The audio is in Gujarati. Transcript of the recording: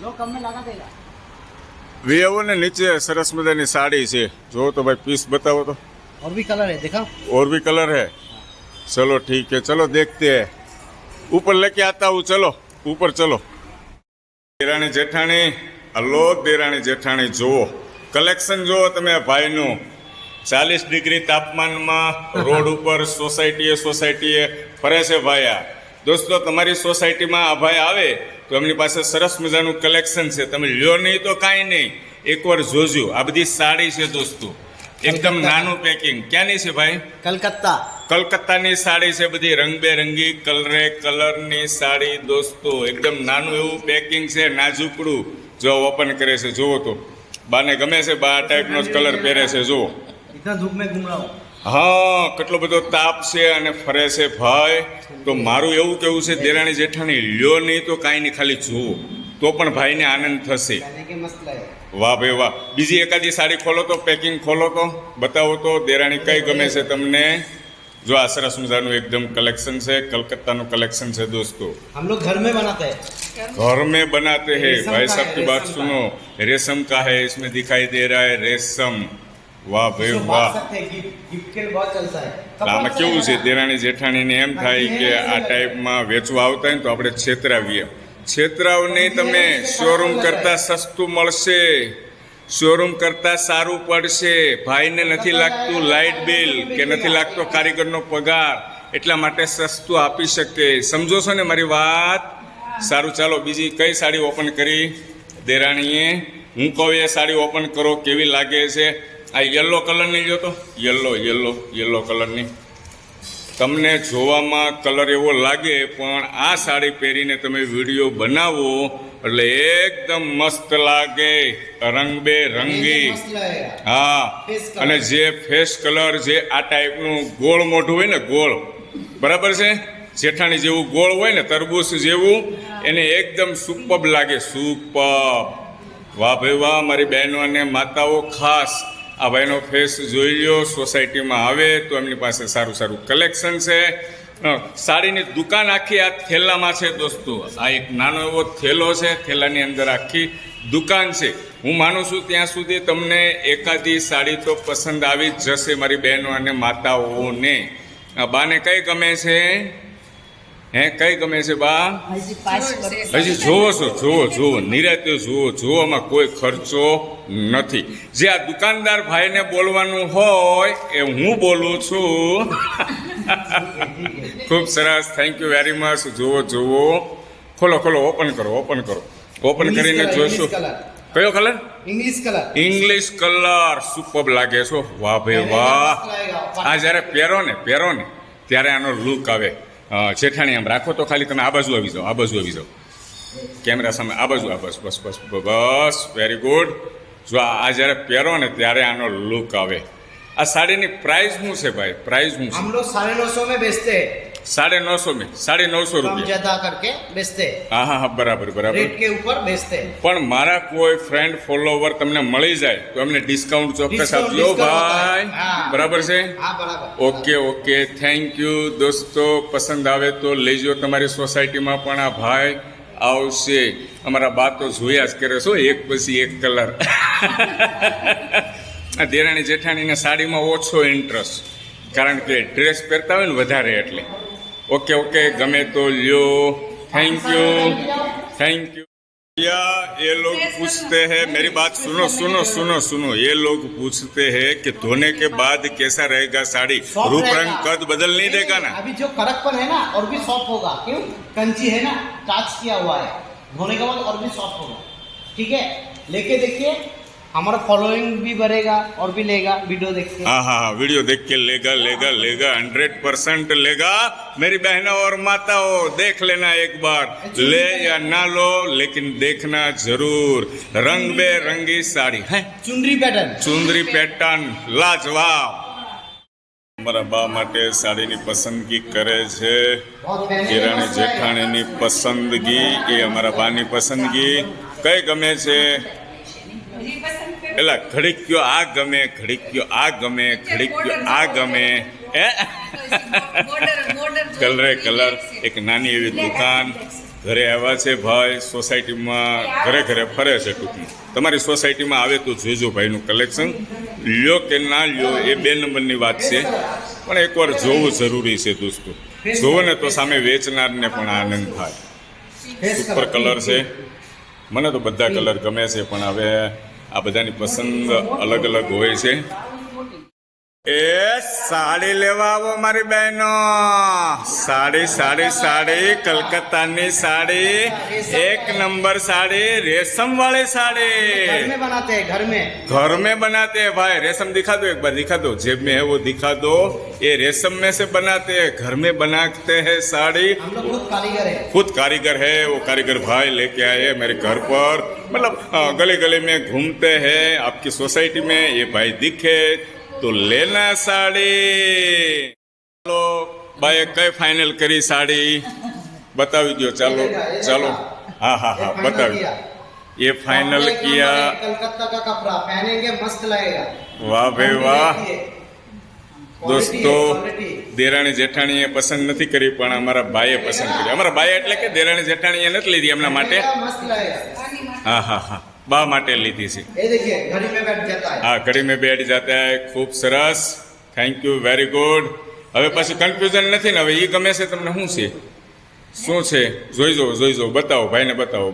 लो कम में लगा देगा। વીવો ને નીચે સરસ મજાની સાડી છે, જો તો ભાઈ પીસ बताओ तो। और भी कलर है देखा। और भी कलर है, चलो ठीक है, चलो देखते हैं, ऊपर लेके आता हूँ, चलो ऊपर चलो। देराणी जेठाणी, हलो देराणी जेठाणी, जुओ कलेक्शन जुओ तमे भाईनु। 40 डिग्री तापमान में रोड ऊपर सोसायटीए फरे छे भाई। आ दोस्तों तमारी सोसायटी में आ भाई आवे तो एमनी पासे सरस मजानुं कलेक्शन है, तमे ल्यो नहीं तो कांई नहीं, एक बार जोजो। आ बधी साड़ी है दोस्तों, एकदम नानू पैकिंग। क्या नहीं है भाई? कलकत्ता। कलकत्तानी साड़ी છે બધી રંગબેરંગી કલરે કલરની સાડી દોસ્તો, એકદમ નાનું એવું પેકિંગ છે, નાજુકડું। જો ઓપન કરે છે જુઓ તો બાને ગમે છે, બા ટાઈપનો જ કલર પહેરે છે જુઓ। इतना धूप में घूम रहा हूँ। હા, કેટલો બધો તાપ છે અને ફરે છે ભાઈ। તો મારું એવું કેવું છે દેરાણી જેઠાણી, લ્યો નહીં તો કાંઈ નહીં, ખાલી જુઓ તો પણ ભાઈને આનંદ થશે। पहने के मस्त लगे। વાહ ભાઈ વાહ। બીજી એકાદી સાડી ખોલો તો, પેકિંગ ખોલો તો બતાવો તો દેરાણી કઈ ગમે છે તમને। जो आ सरस मजानु एकदम कलेक्शन है, कलकत्ता नु कलेक्शन है दोस्तों। हम लोग घर में बनाते हैं। घर में बनाते हैं रेशम भाई का साहब है, की बात रेशम सुनो, रेशम का है, इसमें दिखाई दे रहा है रेशम। वाह भाई इसको वाह। बांध सकते हैं, गिफ्ट के लिए बहुत चलता है। આમાં કેવું છે દેરાણી જેઠાણીને એમ થાય કે આ ટાઈપમાં વેચવા આવતા હોય ને તો આપણે છેતરાવીએ। છેતરાવ નહીં તમે, શોરૂમ કરતાં સસ્તું મળશે, શોરૂમ કરતાં સારું પડશે। ભાઈને નથી લાગતું લાઇટ બિલ કે નથી લાગતો કારીગરનો પગાર, એટલા માટે સસ્તું આપી શકે। સમજો છો ને મારી વાત? સારું ચાલો બીજી કઈ સાડી ઓપન કરી દેરાણીએ? હું કહું એ સાડી ઓપન કરો, કેવી લાગે છે। આ યલો કલરની લ્યો તો, યલો કલરની તમને જોવામાં કલર એવો લાગે, પણ આ સાડી પહેરીને તમે વિડીયો બનાવો એટલે એકદમ મસ્ત લાગે, રંગબેરંગી। मस्त लगेगा। હા, Face color. અને જે ફેસ કલર જે આ ટાઈપનું ગોળ મોઢું હોય ને, ગોળ બરાબર છે, જેઠાણી જેવું ગોળ હોય ને, તરબૂચ જેવું, એને એકદમ સુપબ લાગે, સુપબ। વાહ ભાઈ વાહ, મારી બહેનો અને માતાઓ ખાસ આ ભાઈનો ફેસ જોઈ લ્યો। સોસાયટીમાં આવે તો એમની પાસે સારું સારું કલેક્શન છે। સાડીની દુકાન આખી આ થેલામાં છે દોસ્તો। આ એક નાનો એવો થેલો છે, થેલાની અંદર આખી દુકાન છે। હું માનું છું ત્યાં સુધી તમને એકાદી સાડી તો પસંદ આવી જ જશે મારી બહેનો અને માતાઓને। આ બાને કઈ ગમે છે? હે, કઈ ગમે છે બા? હજી જોવો નિરાતે જુઓ, આમાં કોઈ ખર્ચો નથી। જે આ દુકાનદાર ભાઈને બોલવાનું હોય એ હું બોલું છું। ખૂબ સરસ, થેન્ક યુ વેરી મચ। જુઓ ખોલો, ઓપન કરીને જોઈશું। કયો colour? English colour. English colour super લાગે છો। વાહ ભાઈ વાહ। આ જ્યારે પહેરો ને ત્યારે આનો લુક આવે। જેઠાણી આમ રાખો તો ખાલી, તમે આ બાજુ આવી જાઓ, કેમેરા સામે આ બાજુ, બસ વેરી ગુડ। જો આ જ્યારે પહેરો ને ત્યારે આનો લુક આવે। આ સાડીની પ્રાઇસ શું છે ભાઈ? પ્રાઇસ શું છે? हम लोग 950 में बेचते हैं। 950 में, 950 कम रुपये। ज्यादा करके बेचते हैं। હા બરાબર। रेट के ऊपर बेचते हैं। પણ મારા કોઈ ફ્રેન્ડ ફોલોવર તમને મળી જાય તો એમને ડિસ્કાઉન્ટ ચોક્કસ Discount આપજો હોતા ભાઈ। હૈ। હા। બરાબર છે? हाँ बराबर। ઓકે થેન્ક યુ દોસ્તો। પસંદ આવે તો લેજો, તમારી સોસાયટીમાં પણ આ ભાઈ આવશે। અમારા બા તો જોયા જ કરે છો, એક પછી એક કલર। આ દેરાણી જેઠાણીને સાડીમાં ઓછો ઇન્ટરેસ્ટ, કારણ કે ડ્રેસ પહેરતા હોય ને વધારે, એટલે ઓકે ગમે તો લ્યો। Thank you. भैया ये लोग पूछते हैं, मेरी बात सुनो, ये लोग पूछते हैं कि धोने के बाद कैसा रहेगा साड़ी, Soft रूप रहेगा। रंग कद बदल नहीं देगा ना? अभी जो कड़कपन है ना और भी सॉफ्ट होगा। क्यों? कंची है ना, टाच किया हुआ है, धोने के बाद और भी सॉफ्ट होगा। ठीक है, लेके देखिए, हमारा फॉलोइंग भी बढ़ेगा और भी लेगा। वीडियो देखिए। हाँ वीडियो देख के लेगा 100% लेगा। मेरी बहनों और माताओं देख लेना एक बार, ले या ना लो लेकिन देखना जरूर। रंग बेरंगी साड़ी है, चुनरी पैटर्न लाजवाब। અમારા બા માટે સાડીની પસંદગી કરે છે। દેરાણી જેઠાણીની પસંદગી એ અમારા બાની પસંદગી। કઈ ગમે છે? એલા ઘડીક કયો આ ગમે, ઘડીક કયો આ ગમે, ઘડીક કયો આ ગમે। કલરે કલર, એક નાની એવી દુકાન। ઘરે આવ્યા છે ભાઈ, સોસાયટીમાં ઘરે ઘરે ફરે છે ટૂંકમાં. તમારી સોસાયટીમાં આવે તો જોજો ભાઈનું કલેક્શન. લ્યો કે ના લ્યો એ 2 નંબરની વાત છે, પણ એકવાર જોવું જરૂરી છે દોસ્તો. જોવો ને તો સામે વેચનારને પણ આનંદ થાય. સુપર કલર છે. મને તો બધા કલર ગમે છે, પણ હવે આ બધાની પસંદ અલગ અલગ હોય છે. એ સાડી લેવા આવો મારી બહેનો. સાડી સાડી સાડી કલકત્તાની સાડી, 1 नंबर साड़ी, रेशम वाली साड़ी. घर में बनाते हैं, घर में. घर में बनाते हैं भाई. रेशम दिखा दो, एक बार दिखा दो. जेब में है वो दिखा दो. ये रेशम में से बनाते हैं, घर में बनाते हैं साड़ी. हम लोग खुद कारीगर है. खुद कारीगर है. वो कारीगर भाई लेके आए मेरे घर पर. मतलब गली गली में घूमते हैं. आपकी सोसाइटी में ये भाई दिखे तो लेना साड़ी. ચાલો ભાઈ, કઈ ફાઇનલ કરી સાડી बतावी दो. चलो चलो, हाँ हाँ हाँ बतावी. ये फाइनल किया. कलकत्ता का कपड़ा पहनेंगे, मस्त लगेगा. वाह भाई वाह. दोस्तों, क्वालिटी. દેરાણી જેઠાણીએ પસંદ નથી કરી, પણ અમારા ભાઈએ પસંદ કરી. અમારા ભાઈ એટલે કે દેરાણી જેઠાણીએ નથી લીધી એમના માટે. मस्त लगेगा. હા હા હા, બા માટે લીધી છે. ये देखिए, घड़ी में बैठ जाता है. હા, ઘડી મેં બેઠ જાતા હે. ખૂબ સરસ, થેન્ક યુ, વેરી ગુડ. હવે પછી કન્ફ્યુઝન નથી ને. હવે એ ગમે છે તમને? શું છે, શું છે? જોઈ જો, બતાવો ભાઈને, બતાવો.